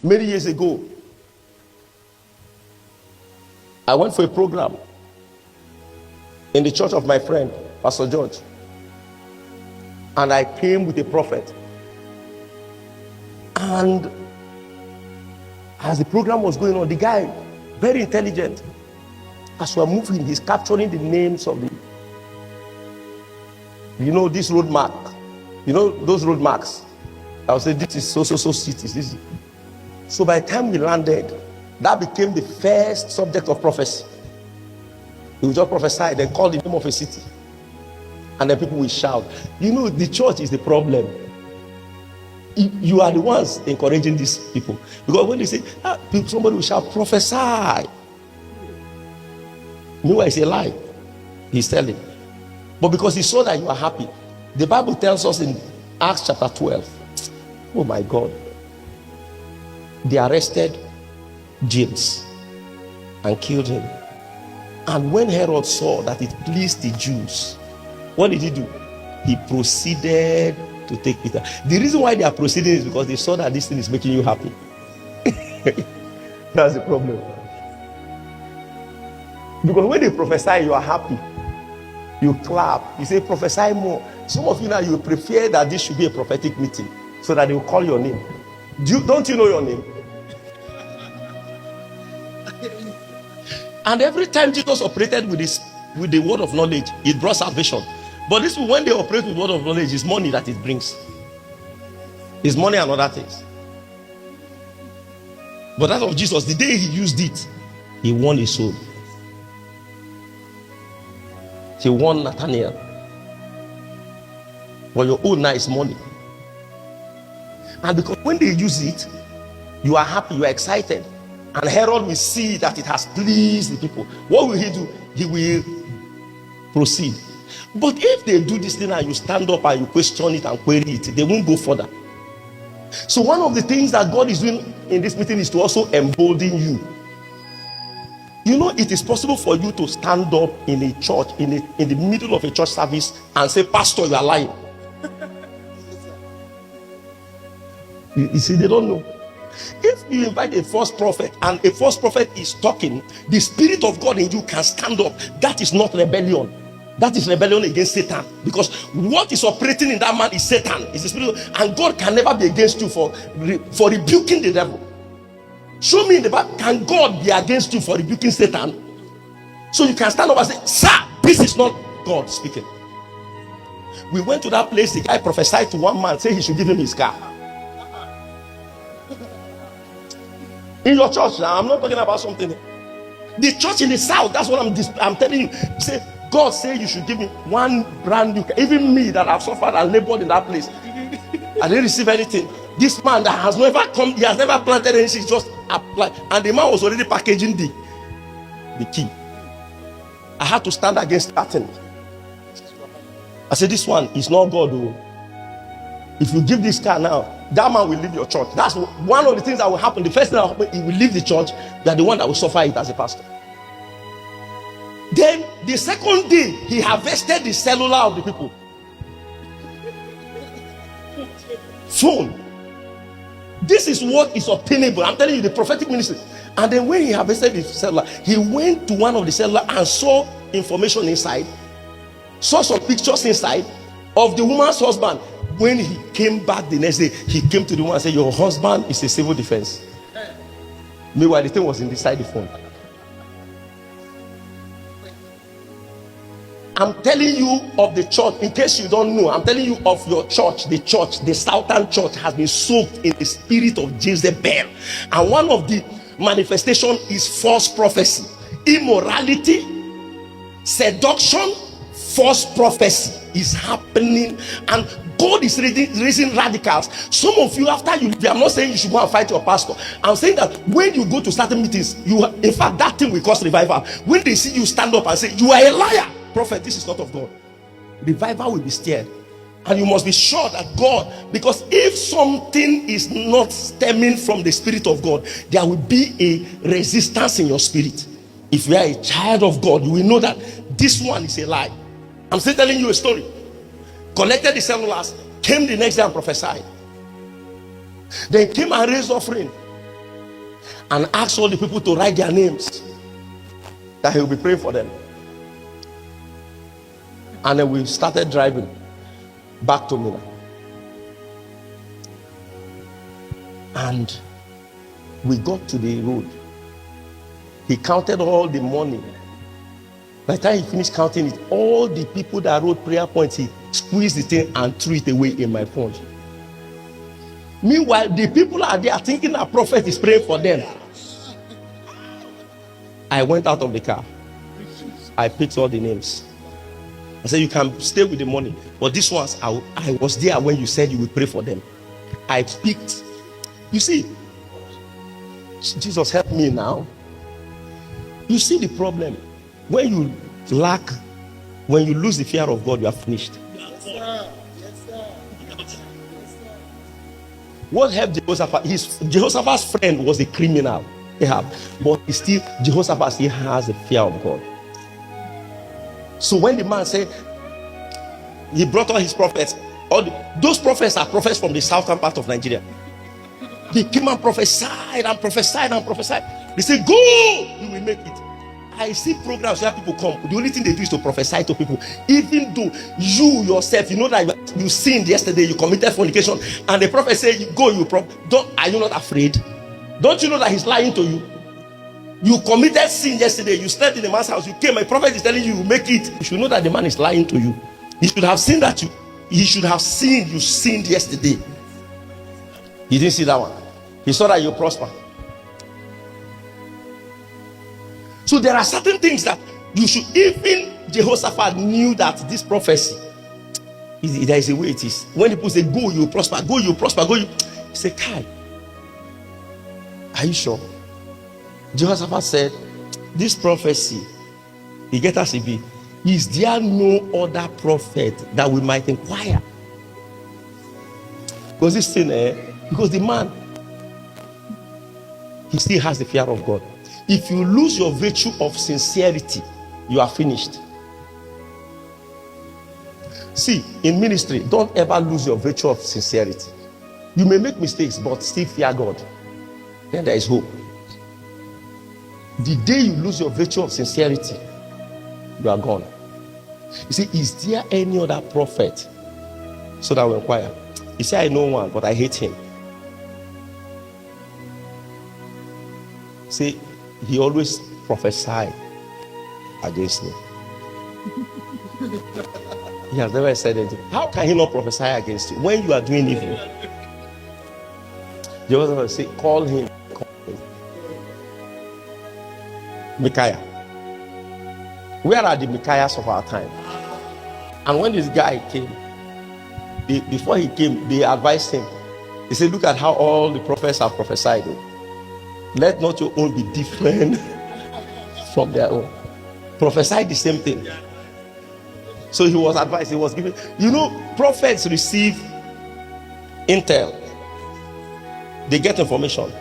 Many years ago, I went for a program in the church of my friend, Pastor George. And I came with a prophet. And as the program was going on, the guy, very intelligent, as we're moving, he's capturing the names of the, this road mark. Those road marks. I'll say, this is so cities. This is. So by the time we landed, that became the first subject of prophecy. He would just prophesy, then call the name of a city. And then people will shout. The church is the problem. You are the ones encouraging these people. Because when they say, somebody will shout, prophesy. Meanwhile, it's a lie. He's telling. But because he saw that you are happy, the Bible tells us in Acts chapter 12, oh my God, they arrested James and killed him. And when Herod saw that it pleased the Jews, what did he do? He proceeded to take Peter. The reason why they are proceeding is because they saw that this thing is making you happy. That's the problem. Because when they prophesy, you are happy. You clap. You say, prophesy more. Some of you now, you prefer that this should be a prophetic meeting so that they will call your name. Don't you know your name? And every time Jesus operated with the word of knowledge, it brought salvation. But this, when they operate with word of knowledge, it's money that it brings. It's money and other things. But that of Jesus, the day he used it, he won his soul. He won Nathaniel. But your own now is money. And because when they use it, you are happy, you are excited. And Herod will see that it has pleased the people. What will he do? He will proceed. But if they do this thing and you stand up and you question it and query it, they won't go further. So one of the things that God is doing in this meeting is to also embolden you. It is possible for you to stand up in a church, in the middle of a church service and say, Pastor, you are lying. You see, they don't know. If you invite a false prophet and a false prophet is talking, the Spirit of God in you can stand up. That is not rebellion. That is rebellion against Satan. Because what is operating in that man is Satan. It's the Spirit. And God can never be against you for rebuking the devil. Show me in the Bible, can God be against you for rebuking Satan? So you can stand up and say, sir, this is not God speaking. We went to that place, the guy prophesied to one man, say he should give him his car. In your church now, I'm not talking about something. The church in the south, that's what I'm telling you. Say, God say you should give me one brand new car. Even me that have suffered and labored in that place, I didn't receive anything. This man that has never come, he has never planted anything, just applied. And the man was already packaging the key. I had to stand against that thing. I said, this one is not God. Oh. If you give this car now, that man will leave your church. That's one of the things that will happen. The first thing that will happen, he will leave the church. You are the one that will suffer it as a pastor. Then the second day, he harvested the cellular of the people. Phone. This is what is obtainable. I'm telling you, the prophetic ministry. And then when he harvested the cellular, he went to one of the cellular and saw information inside, saw some pictures inside of the woman's husband. When he came back the next day, he came to the woman and said, your husband is a civil defense. Meanwhile, the thing was inside the phone. I'm telling you of the church, in case you don't know, I'm telling you of your church, the Southern church has been soaked in the spirit of Jezebel. And one of the manifestations is false prophecy, immorality, seduction, false prophecy is happening. And God is raising radicals. Some of you, after you leave, I'm not saying you should go and fight your pastor. I'm saying that when you go to certain meetings, in fact, that thing will cause revival. When they see you stand up and say, you are a liar, prophet, this is not of God, revival will be stirred. And you must be sure that God, because if something is not stemming from the Spirit of God, there will be a resistance in your spirit. If you are a child of God, you will know that this one is a lie. I'm still telling you a story. Collected the cellulars, came the next day and prophesied. Then came and raised offering. and asked all the people to write their names, that he will be praying for them. And then we started driving back to Mina. And we got to the road. He counted all the money. By the time he finished counting it, all the people that wrote prayer points, he squeezed the thing and threw it away in my phone. Meanwhile, the people are there thinking that prophet is praying for them. I went out of the car. I picked all the names. I said, you can stay with the money, but this ones, I was there when you said you would pray for them. I picked. You see, Jesus help me now. You see the problem. When you lose the fear of God, you are finished. Yes, sir. Yes, sir. What helped Jehoshaphat? Jehoshaphat's friend was a criminal, Ahab, but Jehoshaphat still has a fear of God. So when the man said, he brought all his prophets, those prophets are prophets from the southern part of Nigeria. They came and prophesied and prophesied and prophesied. They said, go, you will make it. I see programs where people come. The only thing they do is to prophesy to people. Even though you yourself, you know that you sinned yesterday, you committed fornication, and the prophet said, go, are you not afraid? Don't you know that he's lying to you? You committed sin yesterday. You slept in the man's house. You came. My prophet is telling you, you make it. You should know that the man is lying to you. He should have seen that he should have seen you sinned yesterday. He didn't see that one. He saw that you prosper. So there are certain things that you should. Even Jehoshaphat knew that this prophecy, there is a way it is. When people say, go, you prosper. Go, you prosper. Go, you. He said, Kai, are you sure? Jehoshaphat said, this prophecy, you get us, is there no other prophet that we might inquire? Because this thing, because the man, he still has the fear of God. If you lose your virtue of sincerity, you are finished. See, in ministry, don't ever lose your virtue of sincerity. You may make mistakes, but still fear God. Then there is hope. The day you lose your virtue of sincerity, you are gone. You see, is there any other prophet? So that we inquire. He said, I know one, but I hate him. See, he always prophesied against me. He has never said anything. How can he not prophesy against you when you are doing evil? The other one say, call him. Micaiah. Where are the Micaiahs of our time? And when this guy came, before he came, they advised him. They said, look at how all the prophets have prophesied. Let not your own be different from their own. Prophesy the same thing. So he was advised, he was given. You know, prophets receive intel. They get information.